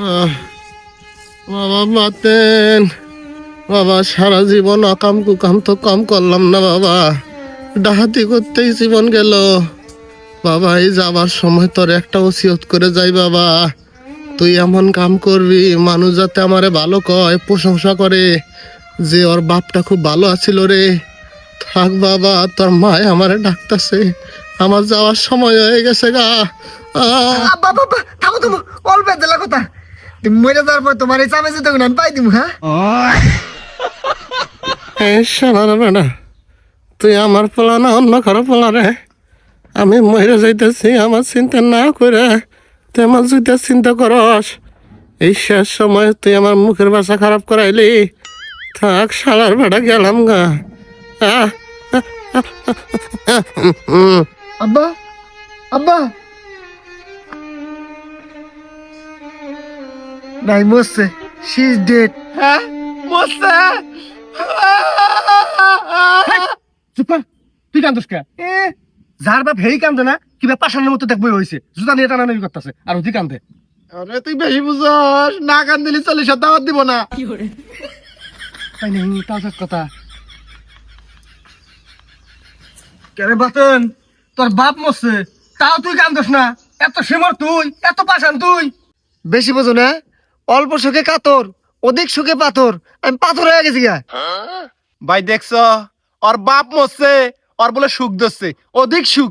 আহ, বাবা বাতেন, বাবা সারা জীবন অকাম কুকাম তো কম করলাম না বাবা, ডাহাতি করতেই জীবন গেল। বাবা এই যাবার সময় তোর একটা ওসিয়ত করে যাই বাবা, তুই এমন কাম করবি মানুষ যাতে আমারে ভালো কয়, প্রশংসা করে যে ওর বাপটা খুব ভালো আছিল রে। থাক বাবা, তোর মায় আমারে ডাকতেছে, আমার যাওয়ার সময় হয়ে গেছে গা। আব্বা বাবা থামো থামো, অল্প দিলা কথা। তুমি মরে যাওয়ার পর তোমার এই চামে যেতে আমি পাই দিব। হ্যাঁ শোনার বেটা, তুই আমার পোলা না অন্য কারো পোলা রে? আমি মরে যাইতেছি, আমার চিন্তা না করে তুই আমার যদি চিন্তা করস, এই শেষ সময় তুই আমার মুখের ভাষা খারাপ করাইলি। থাক শালার বেটা, গেলাম গা। আব্বা আব্বা নাই মরছে, শি ইজ ডেড। হ্যাঁ মরছে? চুপ কর, তুই কান্দস কে? যার বাপ হেই কান্দে না, কিবা পাশানের মতো দেখবই হয়েছে, জুতা নিয়ে টানাটানি করতেছে আর তুই কান্দে। আরে তুই বেশি বুঝস, না কান্দিলি 40 দাওয়াত দিব না। তাই নেই, তাও ঠিক কথা। কেরে বাতন, তোর বাপ মরছে তাও তুই কান্দস না? এত সেমর তুই, এত পাশান তুই। বেশি বোঝো না, অল্প সুখে কাতর, অধিক সুখে পাথর। আমি পাথর হয়ে গেছি গা। ভাই দেখছ, ওর বাপ মরছে, ওর বলে সুখ ধরছে, অধিক সুখ।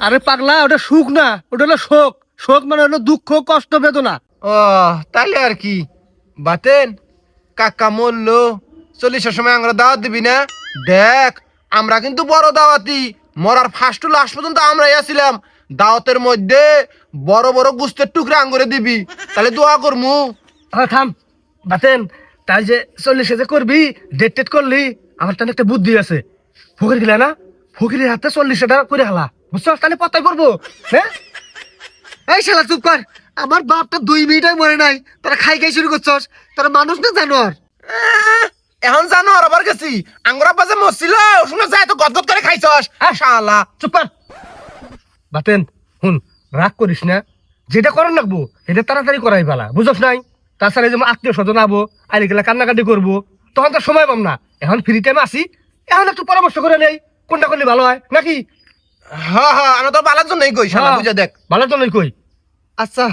আরে পাগলা, ওটা সুখ না, ওটা হলো শোক। শোক মানে হলো দুঃখ, কষ্ট, বেদনা। ও তাইলে আর কি বাতেন, কাকা মরলো 40 সময় আমরা দাওয়াত দিবি না? দেখ আমরা কিন্তু বড় দাওয়াতি, মরার ফার্স্ট টু লাস্ট পর্যন্ত আমরাই আছিলাম। দাওয়াতের মধ্যে বড় বড় গুস্তের টুকরা আঙ্গুরে দিবি, তাহলে দোয়া করমু। হ্যাঁ থাম বাতেন, তাই যে 40 যে করবি, ডেট টেট করলি, আমার তাহলে একটা বুদ্ধি আছে। ফকির গিলা না, ফকিরের হাতে 40 টাকা করে হালা, বুঝছস? তাহলে পতাই করবো। হ্যাঁ এই শালা চুপ কর, আমার বাপটা 2 মিনিটই মরে নাই, তোরা খাই খাই শুরু করছস। তোরা মানুষ না জানোয়ার। এখন জানো আর আবার গেছি, আঙ্গুরা বাজে মরছিল, শুনে যায় তো গদগদ করে খাইছস। শালা চুপ কর বাতেন, হুন রাগ করিস না, যেটা করার লাগবো এটা তাড়াতাড়ি করাই ভালা, বুঝছস নাই? তাছাড়া যেমন আত্মীয় স্বজন আবো, আইলে গেলা কান্নাকাটি করবো, তখন তো সময় পাম না। এখন ফ্রি টাইম আসি, এখন একটু পরামর্শ করে নেই কোনটা করলে ভালো হয় নাকি। হ্যাঁ হ্যাঁ, আমি তো বালার জন্যই কই, শালা বুঝে দেখ। ভালো তো নই কই। আচ্ছা,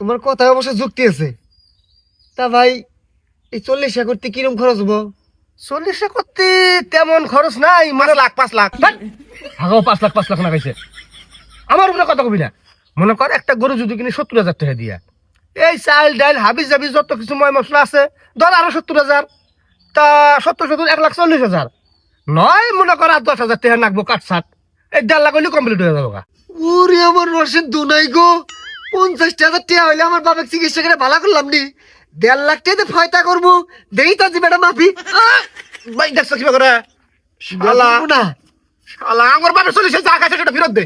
তোমার কথায় অবশ্য যুক্তি আছে। তা ভাই, এই 40 করতে কিরম খরচ হবো? 40 করতে তেমন খরচ নাই, 5 লাখ। ভাগাও 5 লাখ না খাইছে। আমার উপরে কথা কবি না। মনে কর একটা গরু যদি কিনে 70,000 টাকা দিয়া, এই চাল ডাইল হাবিজ জাবিজ যত কিছু ময় মশলা আছে, ধর আরো 70,000, তা 1,40,000 নয়, মনে কর আর 10,000 টাকা নাকবো কাটছাট, এই 1.5 লাখ হইলে কমপ্লিট হয়ে যাবো। ওরে আমার রসেন দুনাই গো, 50,000 টাকা হইলে আমার বাবা চিকিৎসা করে ভালো করলাম নি। 1.5 লাখ টাকা ফয়তা করবো, দেই তো জিবেটা মাফি। ভাই দেখছ কি করে? শালা না শালা আমার বাপের 40 যা খাইছে সেটা ফেরত দে।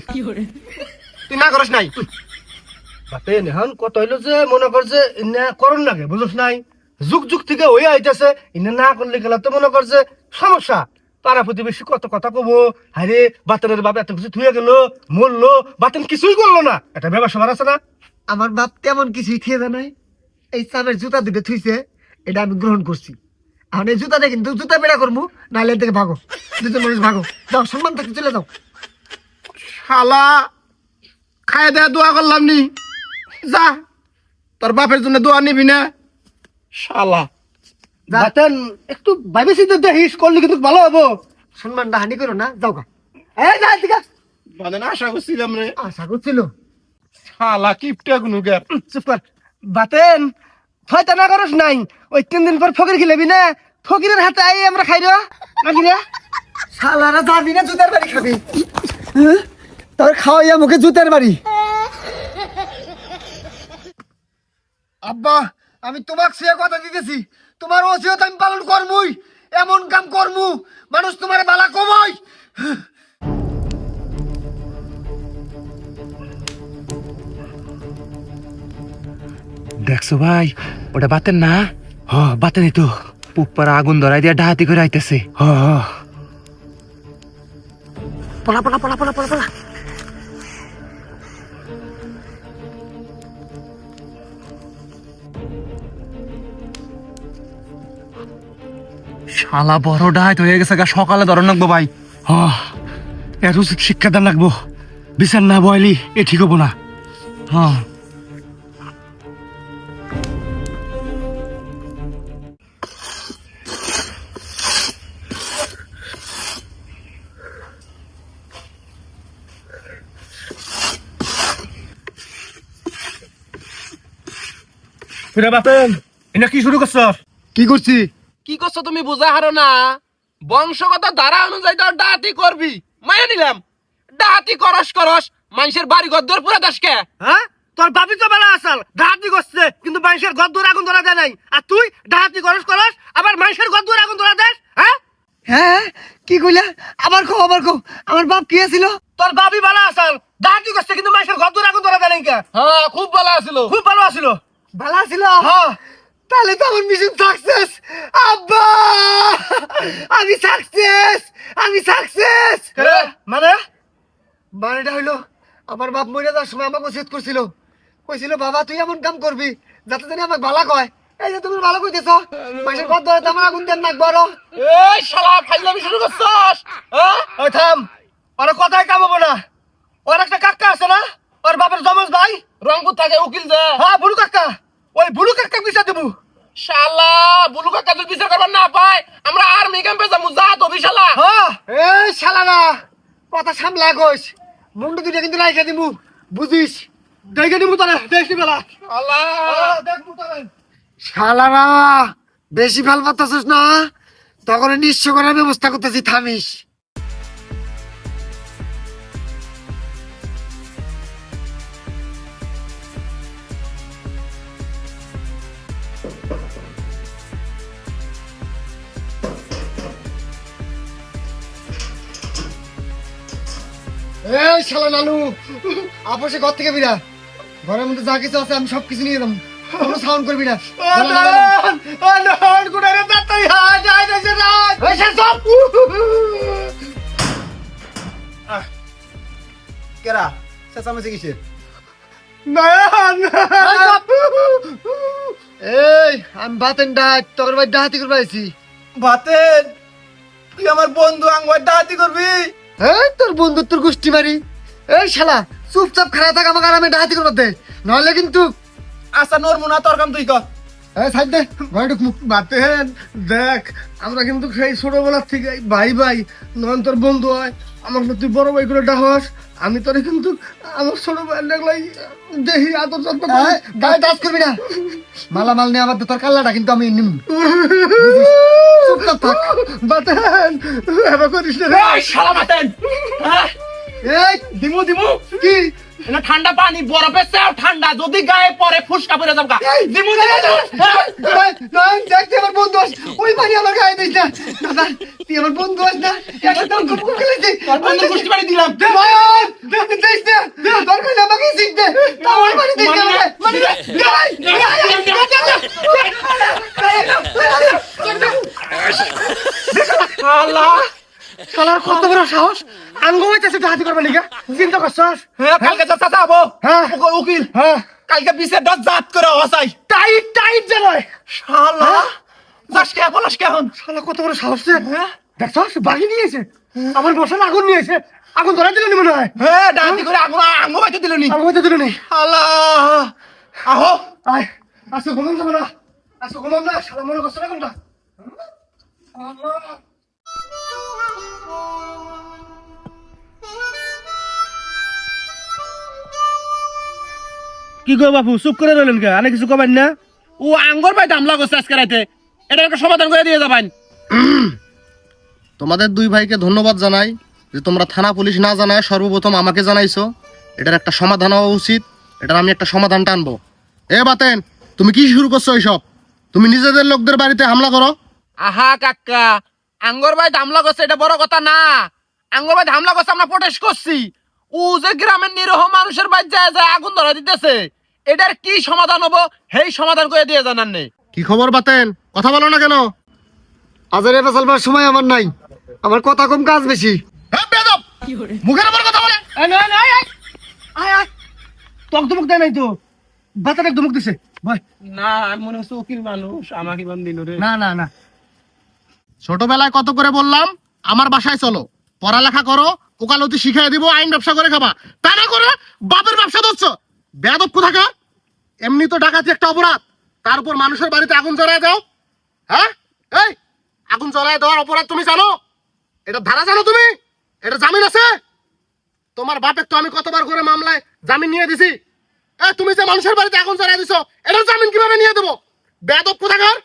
তুই না করস নাই? বাতে নেহান কত হইলো যে মনে কর যে ইন্না করন লাগে, বুঝছ নাই? যুগ যুগ থেকে হয়ে আইতেছে, ইন্না না করলে গেলা তো মনে কর যে সমস্যা। পাড়া প্রতিবেশী কত কথা কবো, হারে বাতেনের বাপ এত কিছু থুয়ে গেল, মরলো, বাতেন কিছুই করলো না, এটা ব্যবসা আছে না? আমার বাপ তেমন কিছুই থিয়ে জানাই, এই চামের জুতা দুটো থুইছে, এটা আমি গ্রহণ করছি। এখন এই জুতা দিয়ে কিন্তু জুতা বেড়া করবো, নাহলে থেকে ভাগো, দুজন মানুষ ভাগো, যাও সম্মান থাকতে চলে যাও। শালা খায় দেয়া দোয়া করলাম নি, যা তোর বাপের জন্য দোয়া নিবি না। শালা বাতেন একটু ভাবে চিন্তা দেখিস, করলে কিন্তু ভালো হবো। সম্মানটা হানি করো না, যাও গা। এই যা ঠিক আছে, মানে না আশা করছিলাম রে। আশা করছিল। শালা কিপটা গুনুগার। চুপ কর বাতেন, হয়তো না করস নাই, ওই 3 দিন পর ফকির খিলেবি না, ফকিরের হাতে আই আমরা খাই রে নাকি রে। শালারা যাবি না জুতার বাড়ি খাবি, তোর খাওয়াইয়া মুখে জুতার বাড়ি। আব্বা, আমি তোমাকে সে কথা দিতেছি, তোমার ওসিয়ত আমি পালন করবই, এমন কাম করমু মানুষ তোমার বালা কমই। দেখছো ভাই, ওটা বাতেন না? হ বাতেনই তো, পুপার আগুন ধরাই দিয়া ডাহাতি করে আইতেছে। হ পলা পলা পলা পলা পলা পলা। শালা বড় ডাহাত হয়ে গেছে গা, সকালে ধরন লাগবো ভাই। এর উচিত শিক্ষাদান লাগবো, বিচার না বয়লি এ ঠিক হবো না। হ্যাঁ ফিরে বাপেন, এটা কি শুরু করছ? কি করছি? কি করছো তুমি বুঝা হারো না? বংশগত ধারা অনুযায়ী তো ডাহাতি করবি, মাইনে নিলাম। ডাহাতি করস মানুষের বাড়ি ঘর দৌড় পুরা দাসকে। হ্যাঁ, তোর বাপি তো বেলা আসাল ডাহাতি করছে, কিন্তু মানুষের ঘর দূর আগুন ধরা দেয় নাই। আর তুই ডাহাতি করস আবার মানুষের ঘর দূর আগুন ধরা দেস? হ্যাঁ হ্যাঁ, কি কইলা? আবার কো আমার বাপ কি আছিল? তোর বাপি বেলা আসাল ডাহাতি করছে, কিন্তু মানুষের ঘর দূর আগুন ধরা দেয় নাই। হ্যাঁ, খুব ভালো আছিল, খুব ভালো আছিল। ভালো আছিল? হ্যাঁ, তাহলে তো আমার মিশন সাকসেস। আব্বা, আমি সাকসেস। মানে মানেটা হইলো আমার বাপ মরে যাওয়ার সময় আমাকে উচিত কইছিল বাবা তুই এমন কাম করবি যাতে জানি আমাকে ভালো কয়। এই যে তুমি ভালো কইতেছ, মানুষের ঘর ধরে আমার আগুন দেন নাক বড়। এই শালা ফাইলামি শুরু করছস? হ্যাঁ, ওই থাম, ওর কথাই কামাবো না। ওর একটা কাকা আছে না, ওর বাপের জমজ ভাই, রংপুর থাকে উকিল যে। হ্যাঁ বুলু কাকা, ওই বুলু কাকা বিচার দেবো। শালা বুলু কাকা যদি বিচার করবার না পায়, আমরা আর্মি ক্যাম্পে যাবো। যা তো বিশালা। হ্যাঁ এই শালারা কথা সামলা কইস, মুন্ডু দুইটা কিন্তু রাইখা দিমু, বুঝিস? দেখে নিবো তারা, দেখি বেলা। আল্লাহ, দেখবো তারা। শালারা বেশি ভাল পাতাছিস না, তখন নিঃস্ব করার ব্যবস্থা করতেছি, থামিস। এই শালা নানু, আপসে ঘর থেকে বিরা, ঘরের মধ্যে যা কিছু আছে আমি সব কিছু নিয়ে যাবো, কোনো সাউন্ড করবি না। কেরা চেঁচামেচি কিসের? এই আমি বাতেন ডাক তোর ভাই ডাহাতি করবে আইছি। বাতেন, তুই আমার বন্ধু আঙ্গুর ডাহাতি করবি? হ্যাঁ, তোর বন্ধুত্বর গোষ্ঠী মারি। এই শালা চুপচাপ খারাপ থাক, আমাকে আরামে ডাহাতি করবে দে, নাহলে কিন্তু। আচ্ছা নরমু না, তোর কাম তুই কর। এই সাইড দে, ঘরে ঢুক। বাতেন দেখ, আমরা কিন্তু সেই ছোটবেলার থেকে ভাই নয়ন তোর বন্ধু হয়, আমাকে তুই বড় ভাই করে ডাহস। আমি তোরে কিন্তু আমার ছোট ভাই দেখলাই দেহি আদর যত্ন করে। গায়ে টাচ করবি না, মালামাল নিয়ে আবার তোর কাল্লাটা কিন্তু আমি নিম। চুপচাপ থাক। বাতেন এবার করিস না রে। এই শালা বাতেন। হ্যাঁ, এই দিমু কি না ঠান্ডা পানি বরফের চেয়েও ঠান্ডা, যদি গায়ে পরে ফুসকা পড়ে যাবো। দিমু। দেখতে আমার বন্ধু আস, ওই পানি আমার গায়ে দিস না। দাদা তুই আমার বন্ধু আস না, একসাথে অঙ্ক পুকুর খেলেছি। তোর বন্ধু গোষ্ঠী বাড়ি দিলাম। দিস না, দরকার নেই আমাকে শিখ দে, আমার পানি দিস না আমাকে। আল্লাহ, শালার কত বড় সাহস, আঙ্গু হইতেছে ডাহাতি করবে লিগা, চিন্তা করছস? হ্যাঁ, কালকে যা চাচাবো। হ্যাঁ উকিল, হ্যাঁ, কালকে বিশের ডট জাত করে হসাই। টাইট জানাই। শালা যাস কে বলাস কেমন? শালা কত বড় সাহস রে। দেখছস বাগি নিয়েছে, আমার বসার আগুন নিয়েছে, আগুন ধরা দিল নি মনে হয়। হ্যাঁ, ডাহাতি করে আঙ্গু বাইতে দিল নি। আগুন হইতে দিল নি। আল্লাহ, আহো। আয় আসো, ঘুমাম যাবো না, আসো ঘুমাম না, শালা মনে করছে না কোনটা। কি গো বাপু, চুপ করে রইলেন কে? আনে কিছু কবেন না? ও আঙ্গুর ভাই দামলা করছে আজকে রাতে, এটা একটা সমাধান করে দিয়ে যাবেন। তোমাদের দুই ভাইকে ধন্যবাদ জানাই যে তোমরা থানা পুলিশ না জানায় সর্বপ্রথম আমাকে জানাইছো। এটার একটা সমাধান হওয়া উচিত, এটার আমি একটা সমাধান টানবো। এ বাতেন, তুমি কি শুরু করছো এইসব? তুমি নিজেদের লোকদের বাড়িতে হামলা করো। আহা কাকা, আঙ্গুর ভাই হামলা করছে এটা বড় কথা না। আঙ্গুর ভাই হামলা করছে, আমরা প্রটেস্ট করছি। ও যে গ্রামের নিরহ মানুষের বাড়ি যায় আগুন ধরা দিতেছে, এটার কি সমাধান হবো সেই সমাধান করে দিয়ে জানান নেই। কি খবর বাতেন, কথা বলো না কেন? আজারে ফেসালবার সময় আমার নাই, আমার কথা কম কাজ বেশি। হ্যাঁ, বেয়াদব! মুখের উপর কথা বলে। তক ধমক দেয় নাই তো, বাতারে ধমক দিছে ভাই। না, আমি মনে হচ্ছে উকিল মানুষ, আমাকে ইমান দিল রে। না না না, ছোটবেলায় কত করে বললাম আমার বাসায় চলো, পড়ালেখা করো, ওকালতি শিখাই দিব, আইন ব্যবসা করে খাবা, তা না করে বাপের ব্যবসা ধরছ। বেয়াদব কোথাকার। এমনি তো ডাকাতি একটা অপরাধ, তার উপর মানুষের বাড়িতে আগুন জ্বালায় দাও। হ্যাঁ, এই আগুন জ্বালায় দেওয়ার অপরাধ তুমি জানো? এটা ধারা জানো তুমি? এটা জামিন আছে? তোমার বাপের তো আমি কতবার করে মামলায় জামিন নিয়ে দিছি। তুমি যে মানুষের বাড়িতে আগুন জ্বালায় দিছো, এটা জামিন কিভাবে নিয়ে দেবো? বেয়াদব কোথাকার।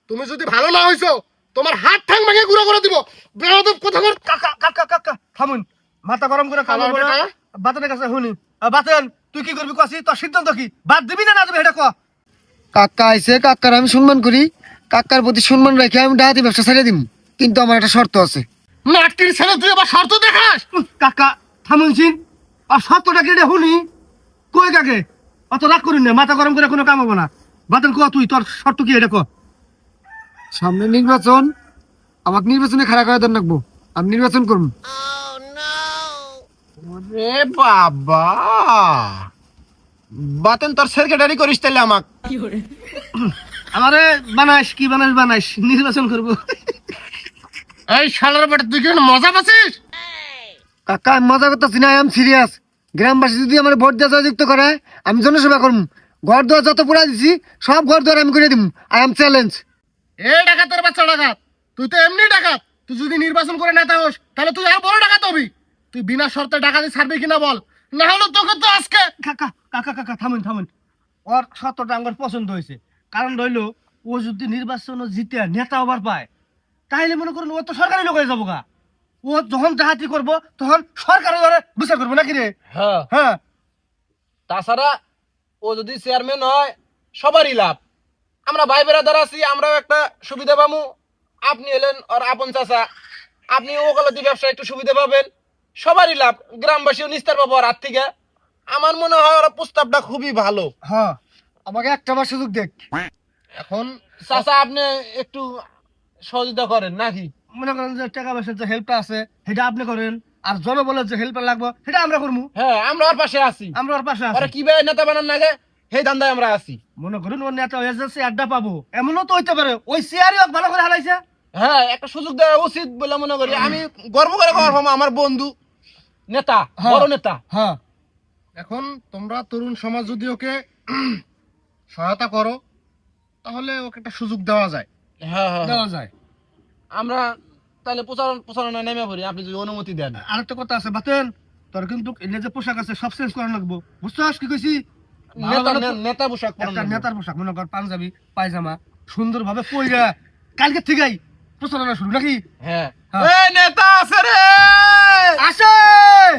তুমি যদি ভালো না হইছো তোমার হাত ঠ্যাং ভেঙে গুঁড়ো করে দিব। বেয়াদব কোথাকার। কাকা কাকা কাকা থামুন, মাথা গরম করে খাওয়া আমার বেটা। বাতেনের কাছে শুনি। বাতেন তুই কি করবি কসি, তোর সিদ্ধান্ত কি? বাদ দিবি না না দিবি এটা ক। কাকা আইছে, কাকার আমি সম্মান করি, কাকার প্রতি সম্মান রেখে আমি ডাহাতি ব্যবসা ছেড়ে দিব, কিন্তু আমার একটা শর্ত আছে। নাটকির ছেলে তুই আবার শর্ত দেখাস? কাকা থামুন সিন, আর শর্তটা কি এটা শুনি কই কাকে? অত রাগ করিন না, মাথা গরম করে কোনো কাম হবে না। বাতেন ক তুই, তোর শর্ত কি এটা ক। সামনে নির্বাচন, আমাকে নির্বাচনে খাড়া করে দেন রাখবো, আমি নির্বাচন করবো। রে বাবা, বাতেন তোর সেক্রেটারি করিস তাহলে আমাক। আমারে বানাইস কি বানাইস নির্বাচন করবো। এই শালার বেটা তুই কি মজা পাচ্ছিস? কাকা আমি মজা করতেছি না, আই এম সিরিয়াস। গ্রামবাসী যদি আমার ভোট দেওয়া জয়যুক্ত করে, আমি জনসেবা করবো। ঘর দুয়ার যত পুরা দিছি সব ঘর দুয়ার আমি করে দিব। I am challenge. এই ডাকাতের বাচ্চা ডাকাত, তুই তো এমনি ডাকাত। তুই যদি নির্বাচন করে নেতা হোস তাহলে তুই আর বড় ডাকাত হবি। তুই বিনা শর্তে ডাকাতি ছাড়বি কিনা বল, না হলে তোকে তো আজকে। কাকা কাকা কাকা থামুন। ওর শর্তটা আমার পছন্দ হয়েছে। কারণ রইলো ও যদি নির্বাচন জিতে নেতা হবার পায়, তাহলে মনে করুন ও তো সরকারি লোক হয়ে যাবো গা। ও যখন ডাকাতি করবো তখন সরকার ওরে বিচার করবো নাকি রে? হ্যাঁ, হ্যাঁ তাছাড়া ও যদি চেয়ারম্যান হয় সবারই লাভ। আমরা ভাই বেড়াদার আছি, আমরাও একটা সুবিধা পাবো। আপনি এলেন আর আপন চাচা, আপনি ওকালতি ব্যবসা একটু সুবিধা পাবেন, সবারই লাভ। গ্রামবাসীও নিস্তার পাবো আর হাত থেকে। আমার মনে হয় ওরা প্রস্তাবটা খুবই ভালো। হ্যাঁ, আমাকে একটা বার সুযোগ দেখ। এখন চাচা আপনি একটু সহযোগিতা করেন নাকি? মনে করেন যে টাকা পয়সার যে হেল্পটা আছে সেটা আপনি করেন, আর জনবলের যে হেল্পটা লাগবে সেটা আমরা করবো। হ্যাঁ, আমরা ওর পাশে আছি। আমরা ওর পাশে ওরা আছি। কিভাবে নেতা বানান লাগে সেই ধান্দায় আমরা আছি। মনে করুন ওর নেতা হয়ে যাচ্ছে, আড্ডা পাবো, এমনও তো হইতে পারে ওই চেয়ারই হোক ভালো করে হারাইছে। হ্যাঁ, একটা সুযোগ দেওয়া উচিত বলে মনে করি। আমি গর্ব করে খবর পাবো আমার বন্ধু নেতা, হ্যাঁ। বড় নেতা। হ্যাঁ, এখন তোমরা তরুণ সমাজ যদি ওকে সহায়তা করো তাহলে ওকে একটা সুযোগ দেওয়া যায়। হ্যাঁ হ্যাঁ, দেওয়া যায়। আমরা তাহলে প্রচারণা নেমে পড়ি, আপনি যদি অনুমতি দেন। আরেকটা কথা আছে বাতেন, তোর কিন্তু এনে যে পোশাক আছে সব চেঞ্জ করা লাগবো, বুঝছস কি কইছি? নেতা পোশাক পরান একটা লাগবে। নেতার পোশাক, মনে কর পাঞ্জাবি পায়জামা সুন্দরভাবে পইরা কালকে থেকেই প্রচারণা শুরু নাকি? হ্যাঁ, হ্যাঁ। এই নেতা আছে রে। আসে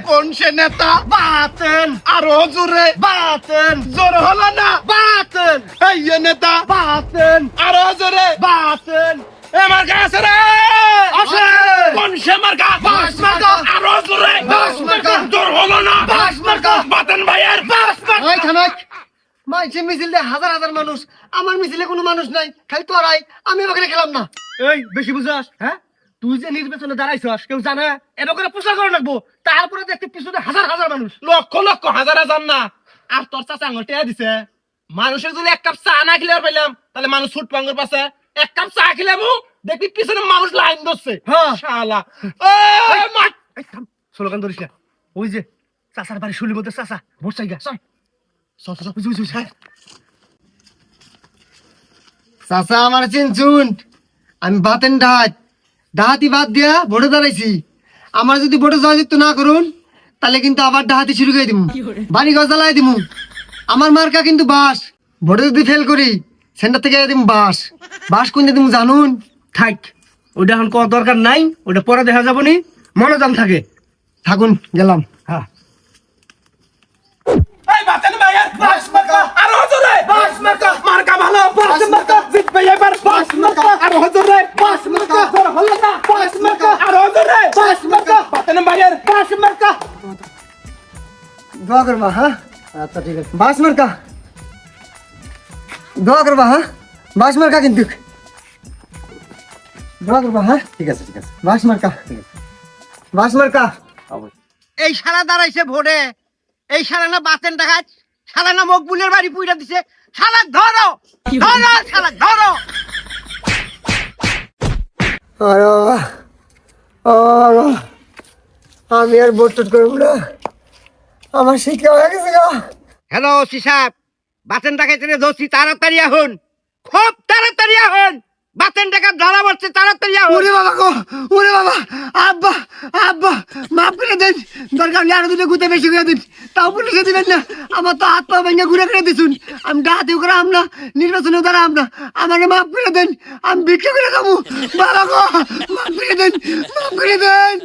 কোন সে নেতা? বাতেন, আরো জোরে। বাতেন, জোর হলো না। বাতেন, এই যে নেতা। বাতেন, আরো জোরে। বাতেন। আমার কাছে রে। আসে কোন সে মার্কা? বাস মার্কা। আরো জোরে। বাস মার্কা। জোর হলো না। বাস মার্কা। বাতেন ভাইয়ের বাস মার্কা। ওই থানাক মাইছে মিছিল দিয়ে হাজার হাজার মানুষ, আমার মিছিলে কোনো মানুষ নাই, খালি তোরাই, আমি ওখানে খেলাম না। এই বেশি বুঝাস? হ্যাঁ, তুই যে নির্বাচনে দাঁড়াইছস কেউ জানে? এবার করে প্রচার করা লাগবো, তারপরে দেখতে পিছনে হাজার হাজার মানুষ। লক্ষ লক্ষ হাজার হাজার না। আর তোর চাচা আঙুল টেয়া দিছে। মানুষের যদি এক কাপ চা না খেলে আর পাইলাম তাহলে মানুষ ছুট পাঙ্গর পাশে এক কাপ চা খেলাম, দেখবি পিছনে মানুষ লাইন ধরছে। হ্যাঁ। শালা স্লোগান ধরিস না। ওই যে চাচার বাড়ি শুলি মধ্যে চাচা ভোট চাই গা, চল চল চল বুঝি বুঝি। চাচা আমার চিনচুন, আমি বাতেন ডাহাতি বাদ দিয়া ভোটে দাঁড়াইছি। আমার যদি ভোটে জয়যুক্ত না করুন তাহলে কিন্তু আবার ডাহাতি শুরু করে দিব, বাড়ি ঘর জ্বালাই দিব। আমার মার্কা কিন্তু বাস, ভোটে যদি ফেল করি সেন্টার থেকে দিব বাস। বাস কোন দিব জানুন? থাক, ওটা এখন কোন দরকার নাই, ওটা পরে দেখা যাবো নি, মনোজান থাকে। থাকুন, গেলাম। হ্যাঁ, এই বাতেন ভাইয়ের বাস মার্কা। আরো জোরে। বাস মার্কা। মার্কা ভালো। বাস মার্কা। জিতবে এবার। বাস মার্কা। আরো জোরে। বাস মার্কা। জোর হলো না। বাস মার্কা। আরো জোরে। বাস মার্কা। বাতেন ভাইয়ের বাস মার্কা। দোয়া করবা। হ্যাঁ, আচ্ছা ঠিক আছে। বাস মার্কা দোয়া করবা। হ্যাঁ, বাস মার্কা কিন্তু দোয়া করবা। হ্যাঁ, ঠিক আছে ঠিক আছে। বাস মার্কা, বাস মার্কা। এই সারা দাঁড়াইছে ভোরে, এই সারা না বাতেন দেখায়, সারা না মকবুলের বাড়ি পুইরা দিছে। শালা ধরো ধরো, শালা ধরো। আরে বাবা ও বাবা, আমি আর ভোট টোট করব না, আমার শিক্ষা হয়ে গেছে গা। হ্যালো সিসাব, বাতেন ডাকাইতে ধরছি, তাড়াতাড়ি আহুন, খুব তাড়াতাড়ি আহুন, বাতেন ডাকা ধরা পড়ছে, তাড়াতাড়ি আহুন। ওরে বাবা গো, ওরে বাবা, আব্বা আব্বা মাফ করে দেন, দরকার হলে আরো দুটো গুতে বেশি করে দিন, তাও পুলিশে দিবেন না। আমার তো হাত পা ভেঙে ঘুরে করে দিছুন, আমি ডাহাতেও করে আমরা নির্বাচনেও দ্বারা আমরা, আমাকে মাফ করে দেন, আমি ভিক্ষা করে খাবো। বাবা গো মাফ করে দেন, মাফ করে দেন।